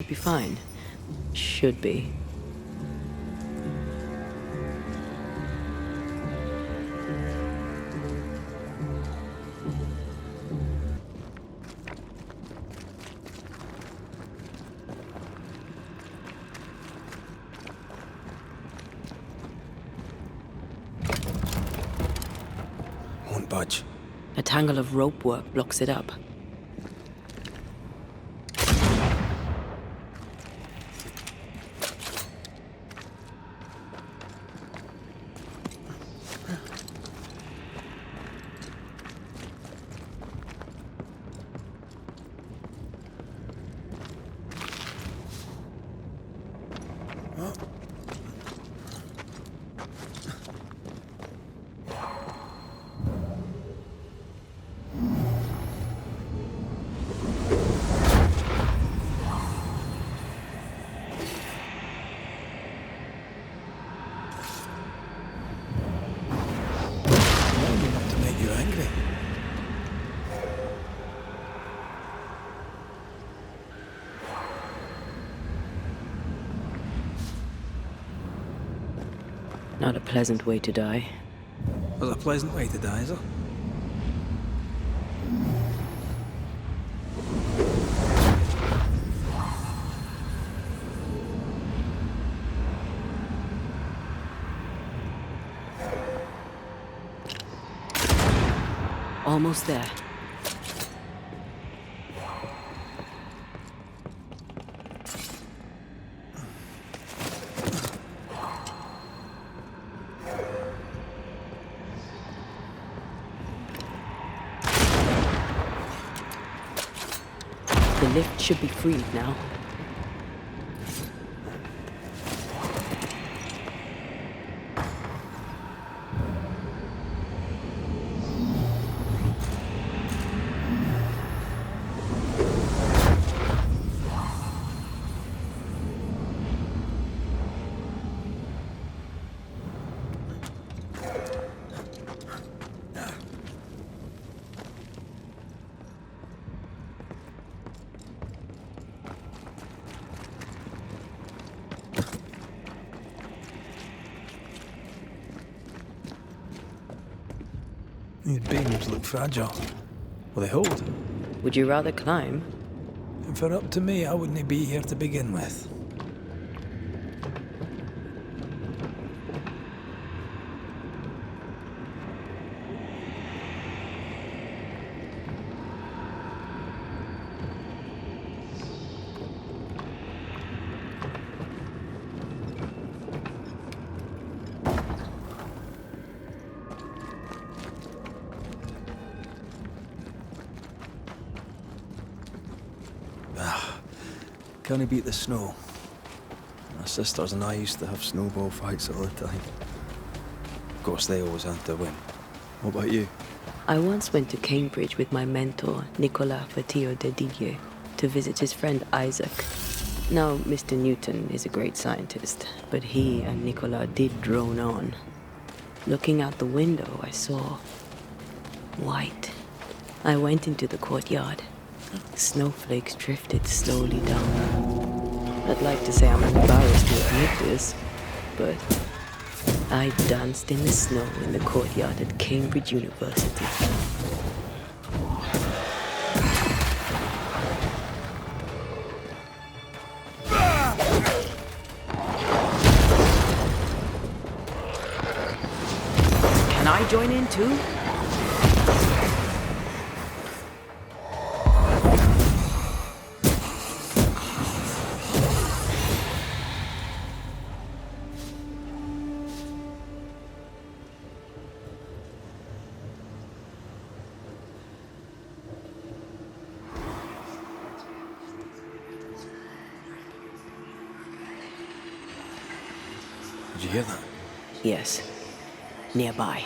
Be fine. Should be. Won't budge. A tangle of rope work blocks it up. Enough to make you angry. Not a pleasant way to die. There's a pleasant way to die, is there? Almost there. The lift should be freed now. These beams look fragile. Will they hold? Would you rather climb? If it were up to me, I wouldn't be here to begin with. Can't beat the snow. My sisters and I used to have snowball fights all the time. Of course, they always had to win. What about you? I once went to Cambridge with my mentor, Nicolas Fatio de Didier, to visit his friend Isaac. Now, Mr. Newton is a great scientist, but he and Nicolas did drone on. Looking out the window, I saw white. I went into the courtyard. Snowflakes drifted slowly down. I'd like to say I'm embarrassed to admit this, but I danced in the snow in the courtyard at Cambridge University. Can I join in too? Did you hear that? Yes. Nearby.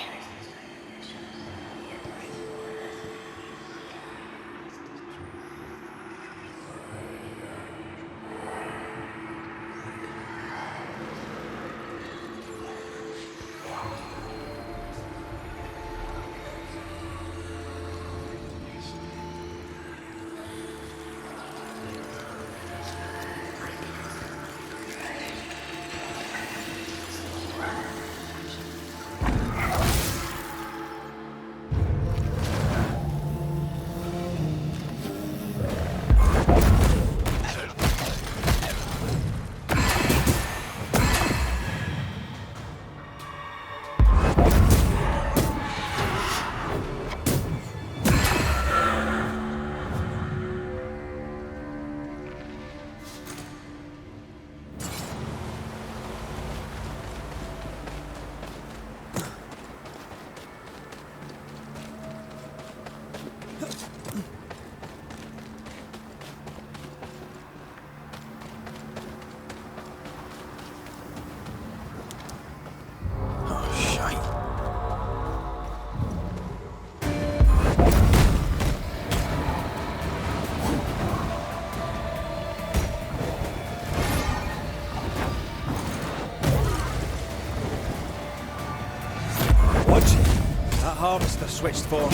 harvester switched for?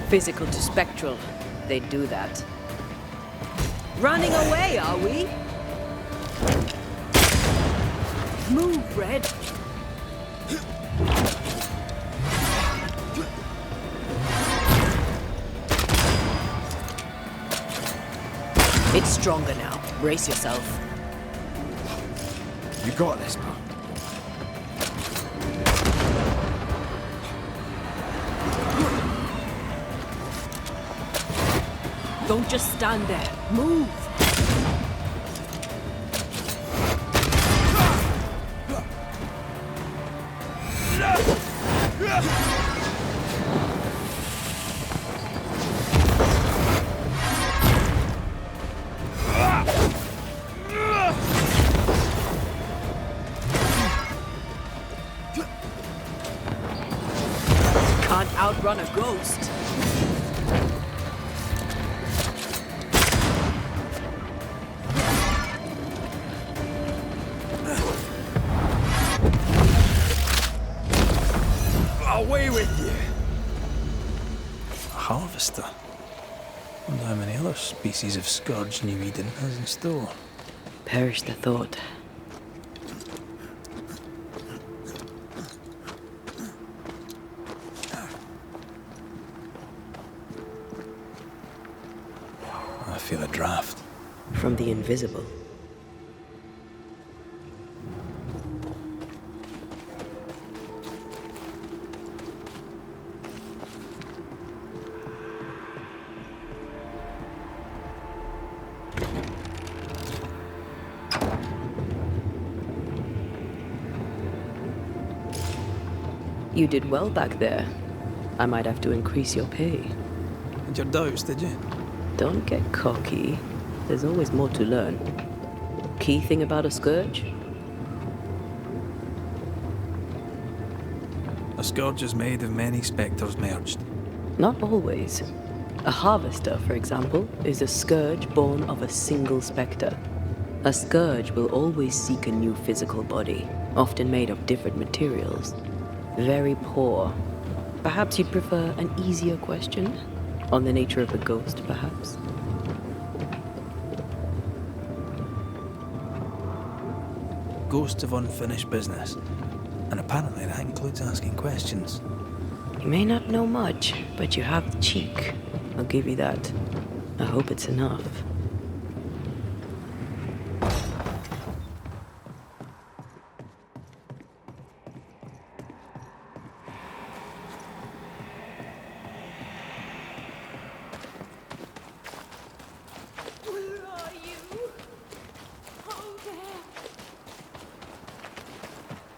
Physical to spectral. They do that. Running away, are we? Move, Red. It's stronger now. Brace yourself. You got this, pal. Don't just stand there. Move! Can't outrun a ghost. Away with you! A harvester? Wonder how many other species of scourge New Eden has in store. Perish the thought. I feel a draft. From the invisible. You did well back there. I might have to increase your pay. Had your doubts, did you? Don't get cocky. There's always more to learn. Key thing about a scourge? A scourge is made of many spectres merged. Not always. A harvester, for example, is a scourge born of a single spectre. A scourge will always seek a new physical body, often made of different materials. Very poor. Perhaps you'd prefer an easier question? On the nature of a ghost, perhaps? Ghosts of unfinished business. And apparently that includes asking questions. You may not know much, but you have the cheek. I'll give you that. I hope it's enough.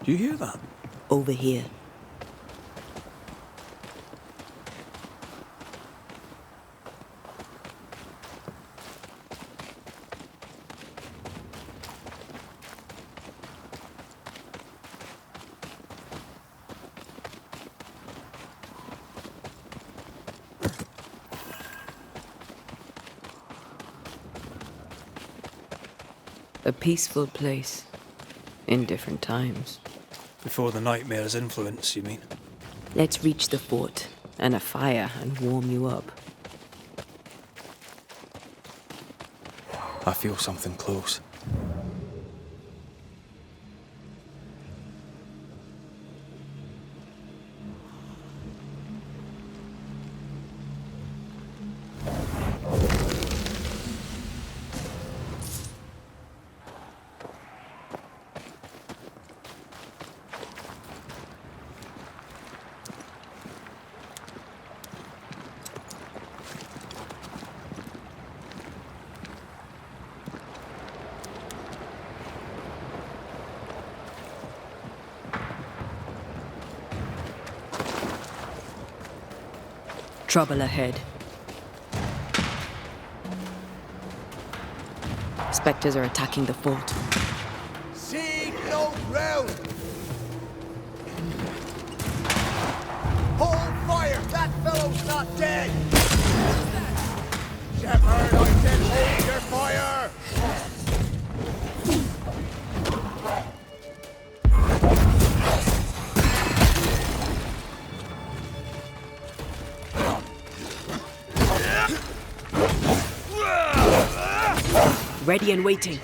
Do you hear that? Over here. A peaceful place. In different times. Before the nightmare's influence, you mean? Let's reach the fort and a fire and warm you up. I feel something close. Trouble ahead. Spectres are attacking the fort. Seek no ground! Hold fire! That fellow's not dead! Shepherd, I said hold your fire! ready and waiting.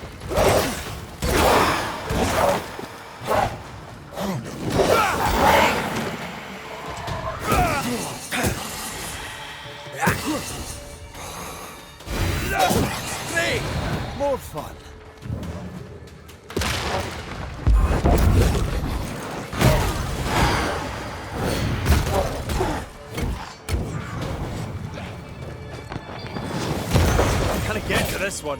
More fun. Can I get to this one?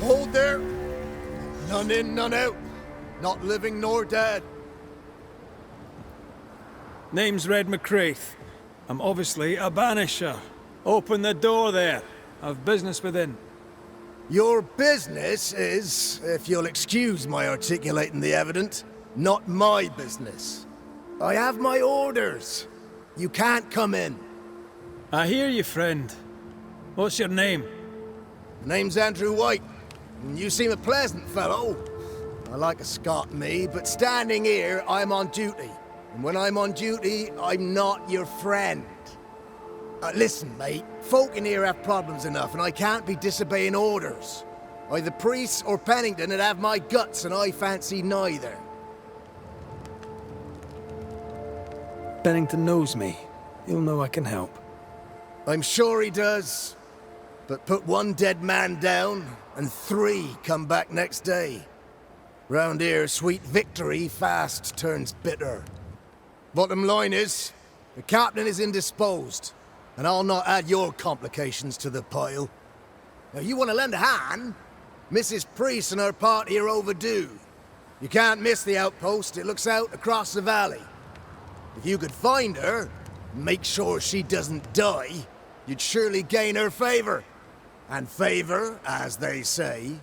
Hold there. None in, none out. Not living nor dead. Name's Red McCraith. I'm obviously a banisher. Open the door there. I've business within. Your business is, if you'll excuse my articulating the evident, not my business. I have my orders. You can't come in. I hear you, friend. What's your name? Name's Andrew White. And you seem a pleasant fellow. I like a Scot, me, but standing here, I'm on duty. And when I'm on duty, I'm not your friend. Listen, mate, folk in here have problems enough, and I can't be disobeying orders. Either priests or Pennington would have my guts, and I fancy neither. Bennington knows me. He'll know I can help. I'm sure he does. But put one dead man down, and 3 come back next day. Round here, sweet victory fast turns bitter. Bottom line is, the captain is indisposed, and I'll not add your complications to the pile. Now, you want to lend a hand? Mrs. Priest and her party are overdue. You can't miss the outpost, it looks out across the valley. If you could find her, and make sure she doesn't die, you'd surely gain her favor. And favor, as they say,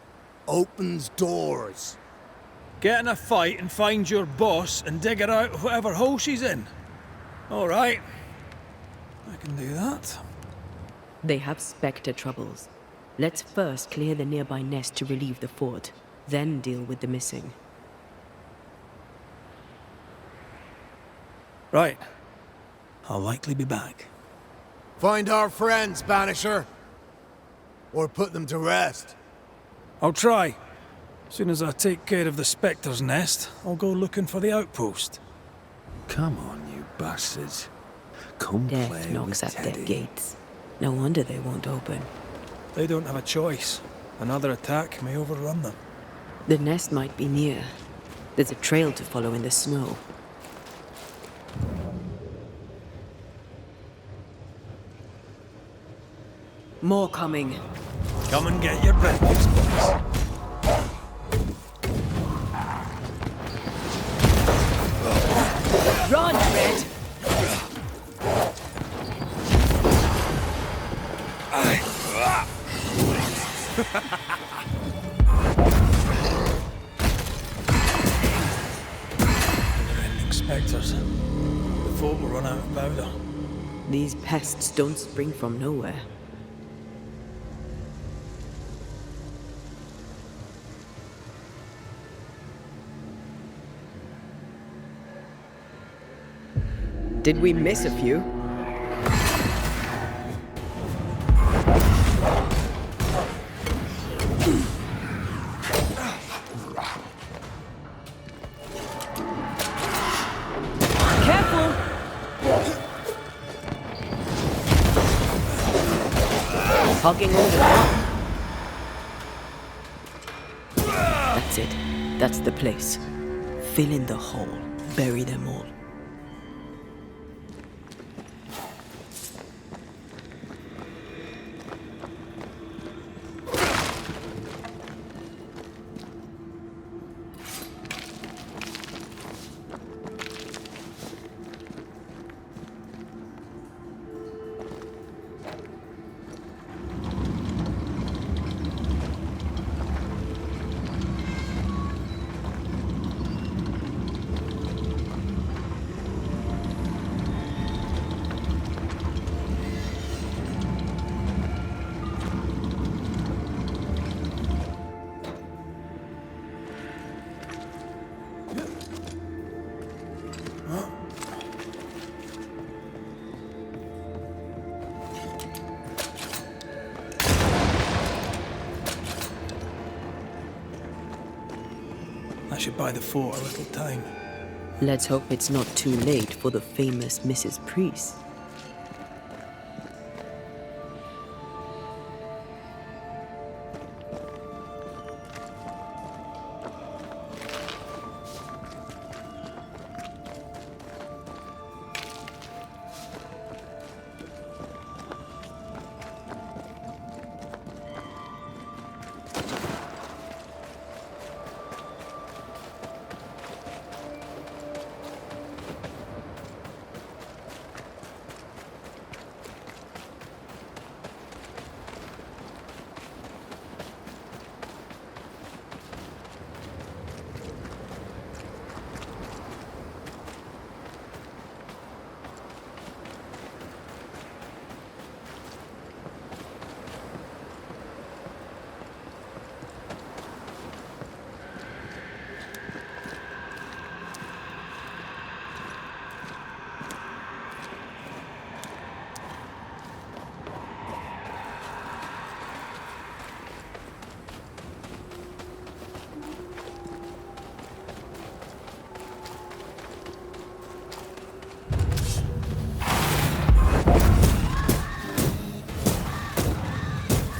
opens doors. Get in a fight and find your boss and dig her out of whatever hole she's in. All right. I can do that. They have spectre troubles. Let's first clear the nearby nest to relieve the fort, then deal with the missing. Right. I'll likely be back. Find our friends, Banisher. Or put them to rest. I'll try. As soon as I take care of the Spectre's nest, I'll go looking for the outpost. Come on, you bastards. Come play Death knocks with at Teddy. their gates. No wonder they won't open. They don't have a choice. Another attack may overrun them. The nest might be near. There's a trail to follow in the snow. More coming. Come and get your breakfast, boys. Run, Red! Never-ending spectres. The folk will run out of powder. These pests don't spring from nowhere. Did we miss a few? Careful! Hogging over. That's it. That's the place. Fill in the hole. Bury them all. That should buy the fort a little time. Let's hope it's not too late for the famous Mrs. Priest.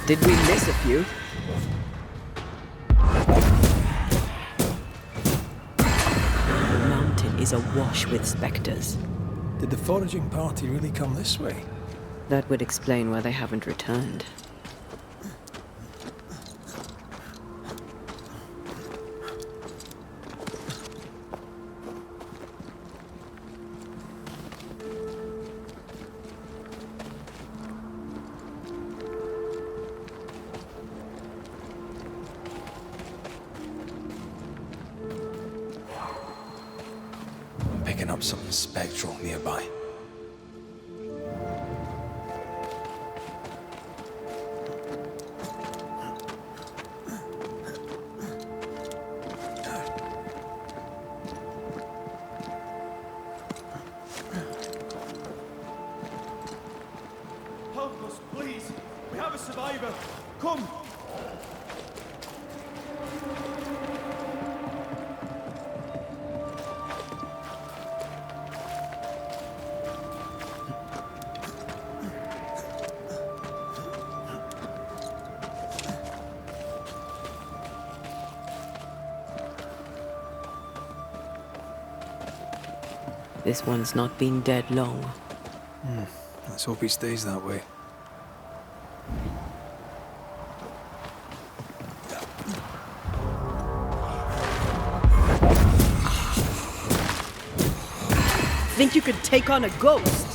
Did we miss a few? The mountain is awash with specters. Did the foraging party really come this way? That would explain why they haven't returned. Picking up something spectral nearby. Help us, please. We have a survivor. Come. This one's not been dead long. Let's hope he stays that way. Think you could take on a ghost?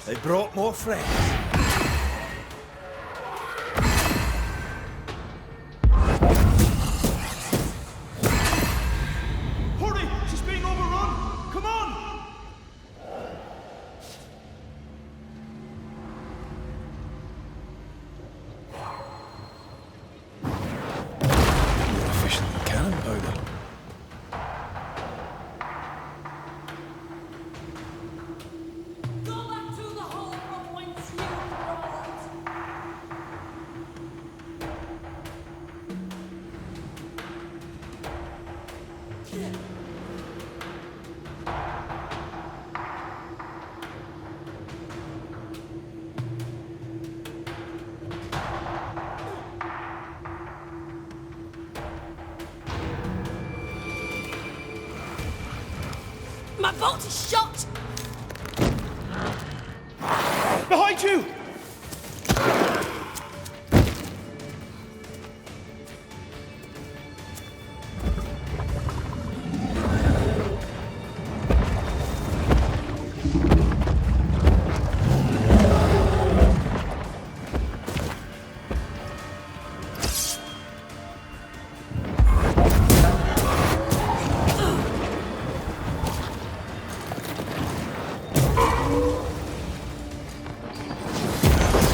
They brought more friends. Hurry! She's being overrun! Come on! More efficient than cannon powder. Go back to the hole from whence you crawled. My bolt is shot! Behind you!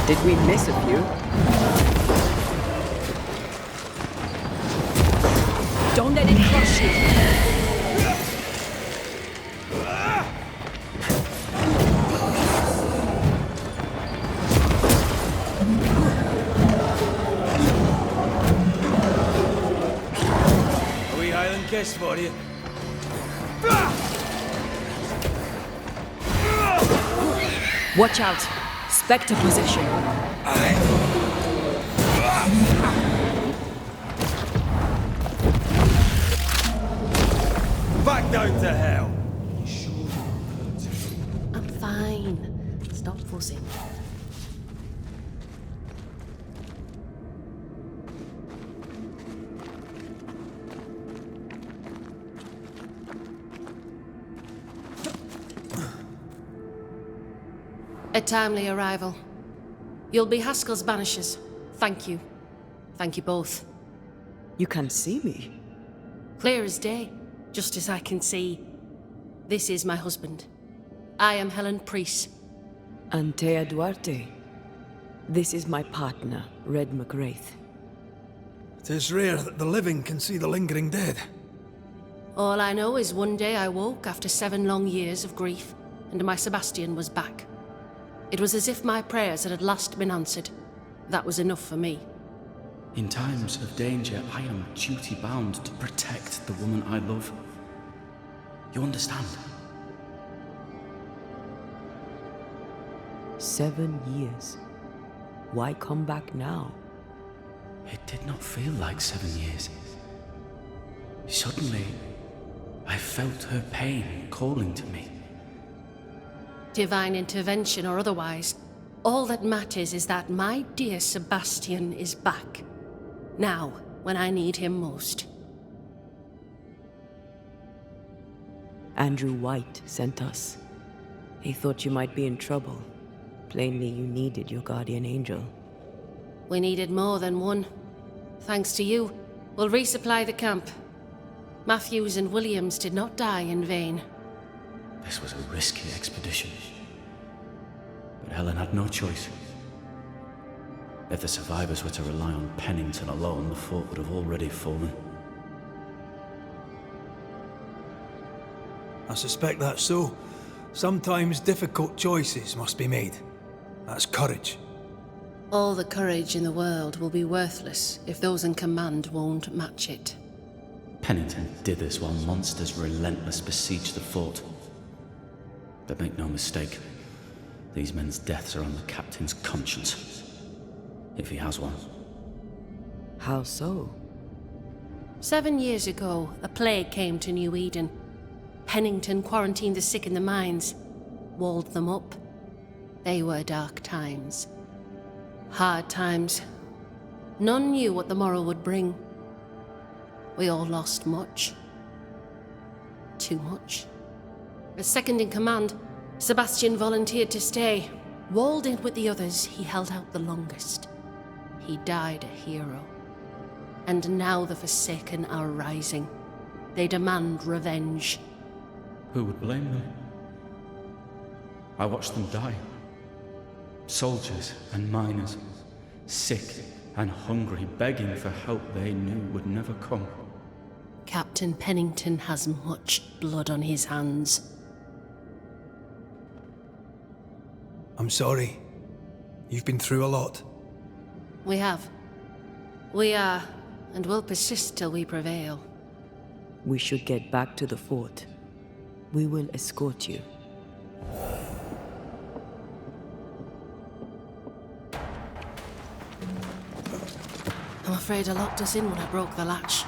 Did we miss a few? Don't let it crush you. this for you. Watch out! Spectre position. Back down to hell! I'm fine. Stop fussing. A timely arrival. You'll be Haskell's Banishers. Thank you. Thank you both. You can see me. Clear as day, just as I can see. This is my husband. I am Helen Priest. Antea Duarte. This is my partner, Red McGrath. 'Tis rare that the living can see the lingering dead. All I know is one day I woke after 7 long years of grief, and my Sebastian was back. It was as if my prayers had at last been answered. That was enough for me. In times of danger, I am duty-bound to protect the woman I love. You understand? 7 years. Why come back now? It did not feel like 7 years. Suddenly, I felt her pain calling to me. Divine intervention or otherwise, all that matters is that my dear Sebastian is back. Now, when I need him most. Andrew White sent us. He thought you might be in trouble. Plainly, you needed your guardian angel. We needed more than one. Thanks to you, we'll resupply the camp. Matthews and Williams did not die in vain. This was a risky expedition. But Helen had no choice. If the survivors were to rely on Pennington alone, the fort would have already fallen. I suspect that's so. Sometimes difficult choices must be made. That's courage. All the courage in the world will be worthless if those in command won't match it. Pennington did this while monsters relentless besieged the fort. But make no mistake, these men's deaths are on the captain's conscience. If he has one. How so? 7 years ago, a plague came to New Eden. Pennington quarantined the sick in the mines, walled them up. They were dark times. Hard times. None knew what the morrow would bring. We all lost much. Too much. As second in command, Sebastian volunteered to stay. Walled in with the others, he held out the longest. He died a hero. And now the Forsaken are rising. They demand revenge. Who would blame them? I watched them die. Soldiers and miners, sick and hungry, begging for help they knew would never come. Captain Pennington has much blood on his hands. I'm sorry. You've been through a lot. We have. We are, and will persist till we prevail. We should get back to the fort. We will escort you. I'm afraid I locked us in when I broke the latch.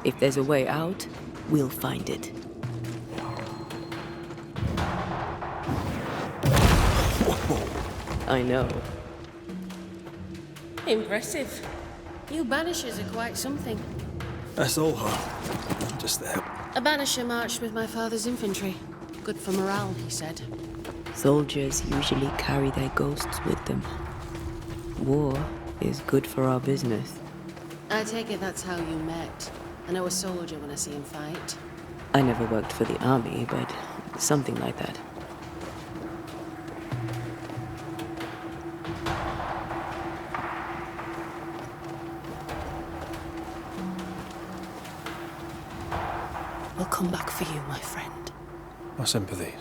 If there's a way out, we'll find it. I know. Impressive. You Banishers are quite something. That's all her. I'm just there. A Banisher marched with my father's infantry. Good for morale, he said. Soldiers usually carry their ghosts with them. War is good for our business. I take it that's how you met. I know a soldier when I see him fight. I never worked for the army, but something like that. We'll come back for you, my friend. My sympathies.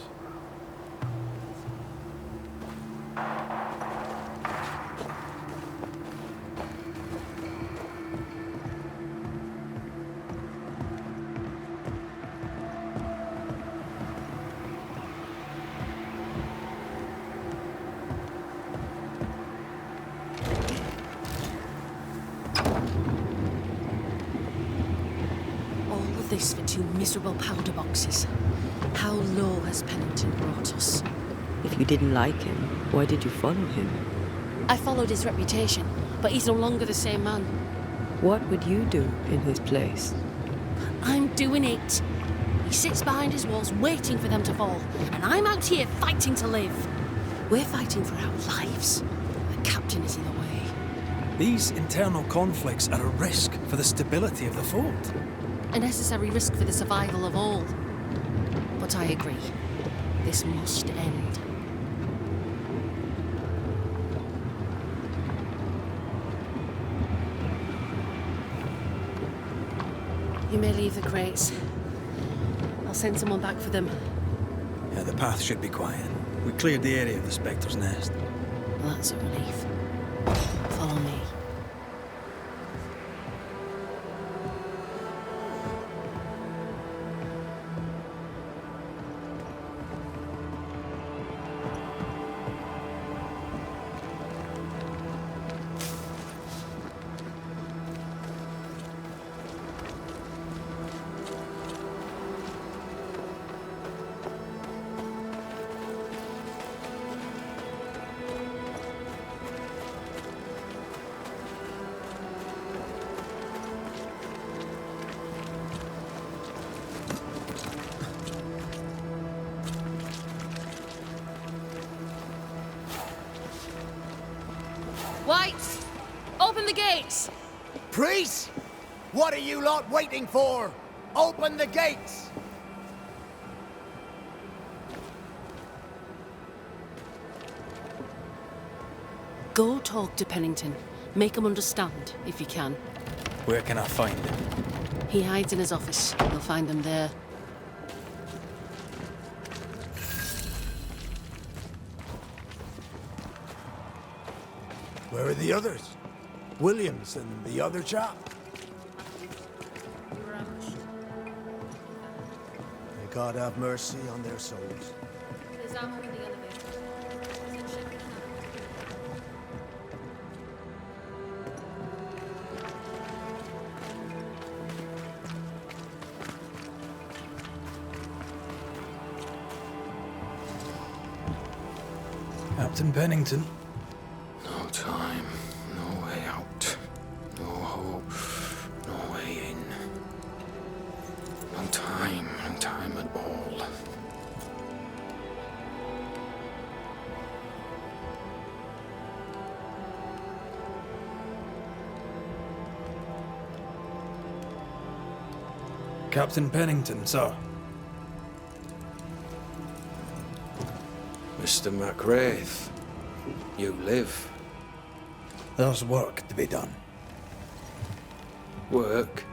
this for 2 miserable powder boxes. How low has Pennington brought us? If you didn't like him, why did you follow him? I followed his reputation, but he's no longer the same man. What would you do in his place? I'm doing it. He sits behind his walls waiting for them to fall, and I'm out here fighting to live. We're fighting for our lives. The captain is in the way. These internal conflicts are a risk for the stability of the fort. A necessary risk for the survival of all. But I agree. This must end. You may leave the crates. I'll send someone back for them. Yeah, the path should be quiet. We cleared the area of the Spectre's nest. Well, that's a relief. Follow me. Whites! Open the gates! Priest! What are you lot waiting for? Open the gates! Go talk to Pennington. Make him understand, if you can. Where can I find him? He hides in his office. You'll find him there. Where are the others? Williams and the other chap? May God have mercy on their souls. There's armor in the elevator. Captain Pennington. No time, no way out. No hope, no way in. No time at all. Captain Pennington, sir. Mr. MacWraith, you live. There's work to be done. Work?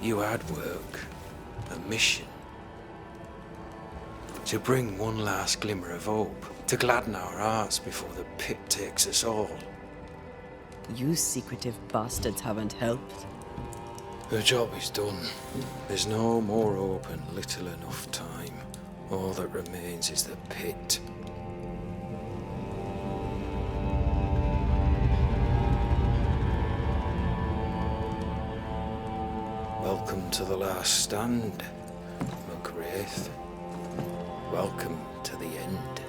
You had work. A mission. To bring one last glimmer of hope. To gladden our hearts before the pit takes us all. You secretive bastards haven't helped. The job is done. There's no more hope and little enough time. All that remains is the pit. Welcome to the last stand, MacWraith. Welcome to the end.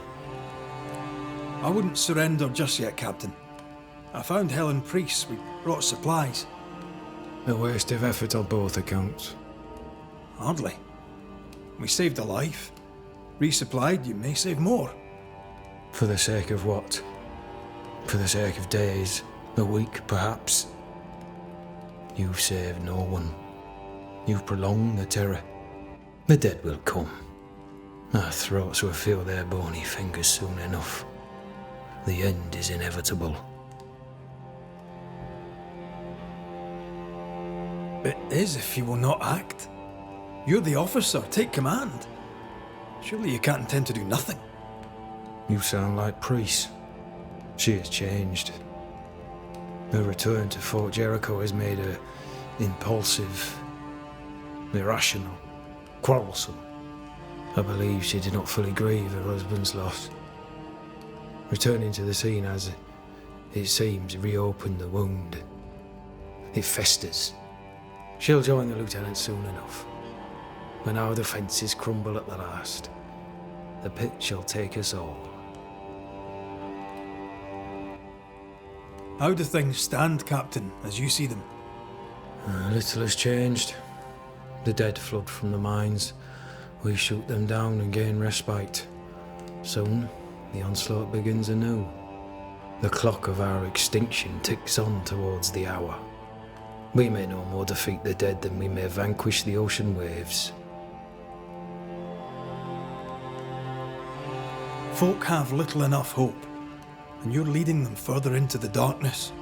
I wouldn't surrender just yet, Captain. I found Helen priests. We brought supplies. A waste of effort on both accounts. Hardly. We saved a life. Resupplied, you may save more. For the sake of what? For the sake of days, a week perhaps? You've saved no one. You've prolonged the terror. The dead will come. Our throats will feel their bony fingers soon enough. The end is inevitable. It is if you will not act. You're the officer, take command. Surely you can't intend to do nothing. You sound like Priest. She has changed. Her return to Fort Jericho has made her impulsive, irrational, quarrelsome. I believe she did not fully grieve her husband's loss. Returning to the scene has, it seems, reopened the wound. It festers, She'll join the lieutenant soon enough. When our defences crumble at the last, the pit shall take us all. How do things stand, Captain, as you see them? Little has changed. The dead flood from the mines. We shoot them down and gain respite. Soon, the onslaught begins anew. The clock of our extinction ticks on towards the hour. We may no more defeat the dead than we may vanquish the ocean waves. Folk have little enough hope, and you're leading them further into the darkness.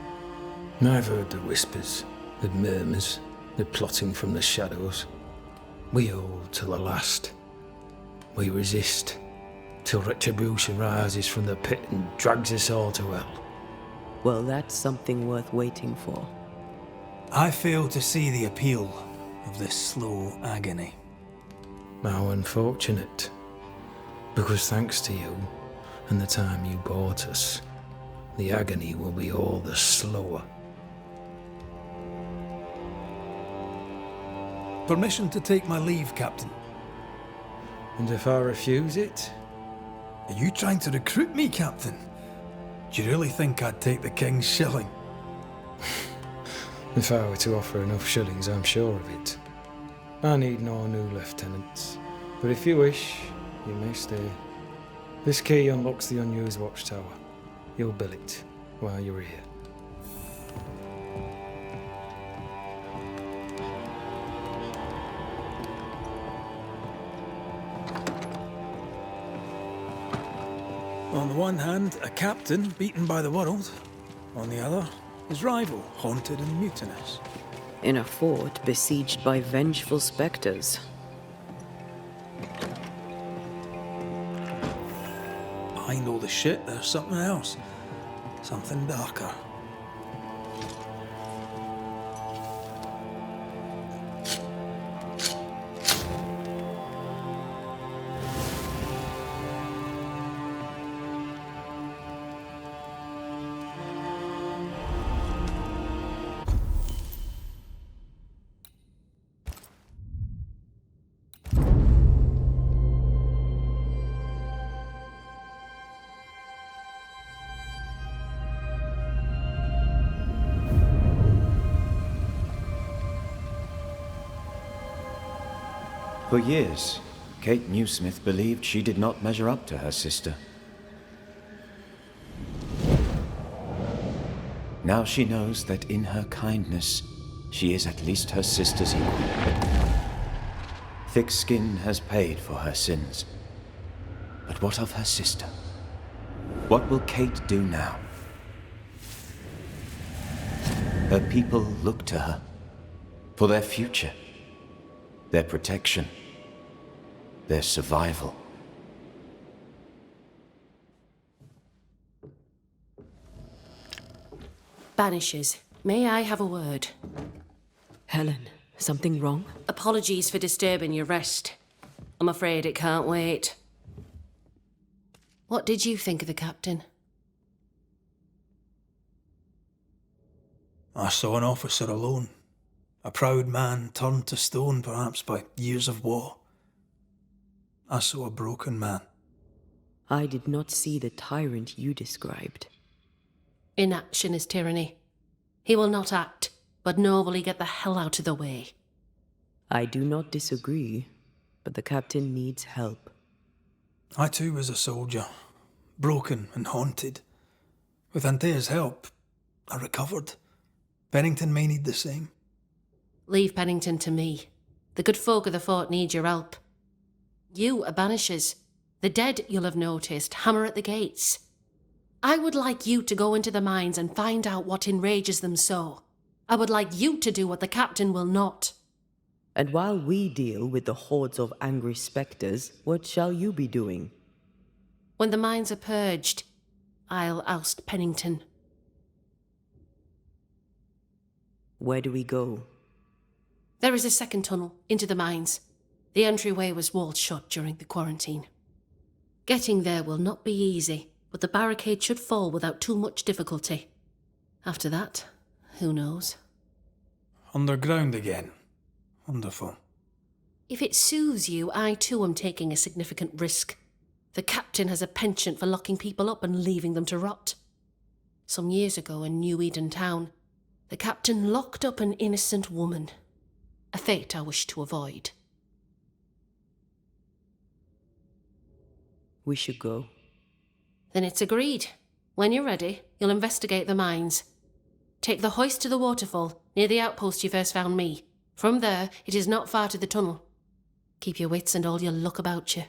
I've heard the whispers, the murmurs, the plotting from the shadows. We hold till the last. We resist, till retribution rises from the pit and drags us all to hell. Well, that's something worth waiting for. I fail to see the appeal of this slow agony. How unfortunate. Because thanks to you, and the time you bought us, the agony will be all the slower. Permission to take my leave, Captain. And if I refuse it? Are you trying to recruit me, Captain? Do you really think I'd take the King's shilling? If I were to offer enough shillings, I'm sure of it. I need no new lieutenants. But if you wish, you may stay. This key unlocks the unused watchtower. You'll bill it while you're here. On the one hand, a captain beaten by the world. On the other, his rival, haunted and mutinous. In a fort besieged by vengeful spectres. Behind all the shit, there's something else. Something darker. For years, Kate Newsmith believed she did not measure up to her sister. Now she knows that in her kindness, she is at least her sister's equal. Thick skin has paid for her sins. But what of her sister? What will Kate do now? Her people look to her for their future, their protection, their survival. Banishers, may I have a word? Helen, something wrong? Apologies for disturbing your rest. I'm afraid it can't wait. What did you think of the captain? I saw an officer alone. A proud man turned to stone, perhaps, by years of war. I saw a broken man. I did not see the tyrant you described. Inaction is tyranny. He will not act, but nobly get the hell out of the way. I do not disagree, but the captain needs help. I too was a soldier, broken and haunted. With Antea's help, I recovered. Pennington may need the same. Leave Pennington to me. The good folk of the fort need your help. You are Banishers. The dead, you'll have noticed, hammer at the gates. I would like you to go into the mines and find out what enrages them so. I would like you to do what the captain will not. And while we deal with the hordes of angry spectres, what shall you be doing? When the mines are purged, I'll oust Pennington. Where do we go? There is a second tunnel into the mines. The entryway was walled shut during the quarantine. Getting there will not be easy, but the barricade should fall without too much difficulty. After that, who knows? Underground again. Wonderful. If it soothes you, I too am taking a significant risk. The captain has a penchant for locking people up and leaving them to rot. Some years ago in New Eden Town, the captain locked up an innocent woman. A fate I wish to avoid. We should go. Then it's agreed. When you're ready, you'll investigate the mines. Take the hoist to the waterfall, near the outpost you first found me. From there, it is not far to the tunnel. Keep your wits and all your luck about you.